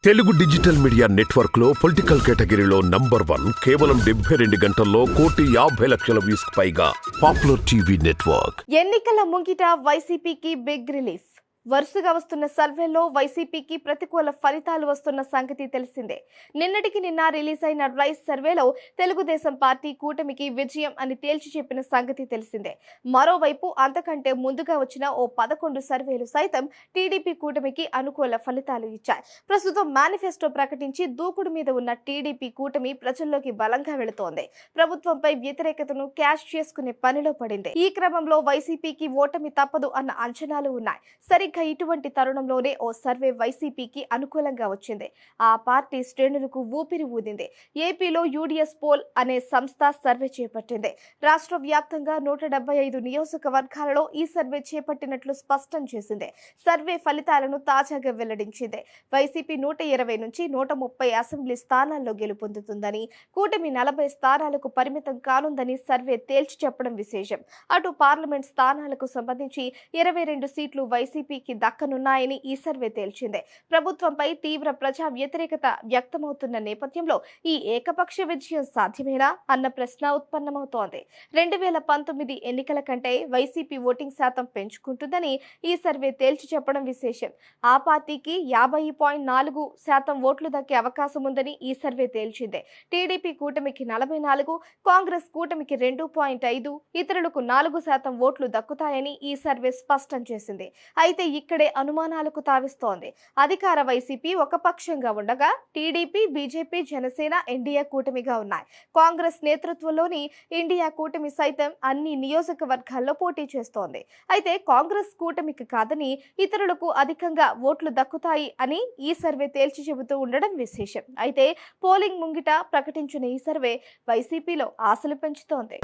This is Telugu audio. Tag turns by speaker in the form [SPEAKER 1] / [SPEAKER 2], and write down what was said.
[SPEAKER 1] తెలుగు డిజిటల్ మీడియా నెట్వర్క్ లో పొలిటికల్ కేటగిరీలో నంబర్ 1 కేవలం 72 గంటల్లో 1,50,00,000 వ్యూస్ పైగా పాపులర్ టీవీ నెట్వర్క్.
[SPEAKER 2] ఎన్నికల ముంగిట వైసీపీకి బిగ్ రిలీఫ్. వరుసగా వస్తున్న సర్వేలో వైసీపీకి ప్రతికూల ఫలితాలు వస్తున్న సంగతి తెలిసిందే. నిన్నటికి నిన్న రిలీజ్ అయిన రైస్ సర్వేలో తెలుగుదేశం పార్టీ కూటమికి విజయం అని తేల్చి చెప్పిన సంగతి తెలిసిందే. మరోవైపు అంతకంటే ముందుగా వచ్చిన ఓ 11 సర్వేలు సైతం టీడీపీ కూటమికి అనుకూల ఫలితాలు ఇచ్చాయి. ప్రస్తుతం మేనిఫెస్టో ప్రకటించి దూకుడు మీద ఉన్న టీడీపీ కూటమి ప్రజల్లోకి బలంగా వెళుతోంది. ప్రభుత్వంపై వ్యతిరేకతను క్యాష్ చేసుకునే పనిలో పడింది. ఈ క్రమంలో వైసీపీకి ఓటమి తప్పదు అన్న అంచనాలు ఉన్నాయి. సరిగ్గా ఇటువంటి తరుణంలోనే ఓ సర్వే వైసీపీకి అనుకూలంగా వచ్చింది. ఆ పార్టీ శ్రేణులకు ఊపిరి ఊదింది. ఏపీలో యూడిఎస్ పోల్ అనే సంస్థ సర్వే చేపట్టింది. రాష్ట్ర వ్యాప్తంగా 175 నియోజకవర్గాలలో ఈ సర్వే చేపట్టినట్లు స్పష్టం చేసింది. సర్వే ఫలితాలను తాజాగా వెల్లడించింది. వైసీపీ 120 నుంచి 130 అసెంబ్లీ స్థానాల్లో గెలుపొందుతుందని, కూటమి 40 స్థానాలకు పరిమితం కానుందని సర్వే తేల్చి చెప్పడం విశేషం. అటు పార్లమెంట్ స్థానాలకు సంబంధించి 22 సీట్లు వైసీపీకి దక్కనున్నాయని ఈ సర్వే తేల్చింది. ప్రభుత్వంపై తీవ్ర ప్రజా వ్యతిరేకత వ్యక్తమవుతున్న నేపథ్యంలో ఈ ఏకపక్ష విజయం సాధ్యమేనా అన్న ప్రశ్న ఉత్పన్నమవుతోంది. 2019 ఎన్నికల కంటే వైసీపీ ఓటింగ్ శాతం పెంచుకుంటుందని ఈ సర్వే తేల్చి చెప్పడం విశేషం. ఆ పార్టీకి 50.4% ఓట్లు దక్కే అవకాశం ఉందని ఈ సర్వే తేల్చింది. టీడీపీ కూటమికి 44, కాంగ్రెస్ కూటమికి 2.5, ఇతరులకు 4% ఓట్లు దక్కుతాయని ఈ సర్వే స్పష్టం చేసింది. అయితే ఇక్కడే అనుమానాలకు తావిస్తోంది. అధికార వైసీపీ ఒక పక్షంగా ఉండగా టీడీపీ, బీజేపీ, జనసేన ఎన్డీఏ కూటమిగా ఉన్నాయి. కాంగ్రెస్ నేతృత్వంలోని ఇండియా కూటమి సైతం అన్ని నియోజకవర్గాల్లో పోటీ చేస్తోంది. అయితే కాంగ్రెస్ కూటమికి కాదని ఇతరులకు అధికంగా ఓట్లు దక్కుతాయి అని ఈ సర్వే తేల్చి చెబుతూ ఉండడం విశేషం. అయితే పోలింగ్ ముంగిట ప్రకటించిన ఈ సర్వే వైసీపీలో ఆశలు పెంచుతోంది.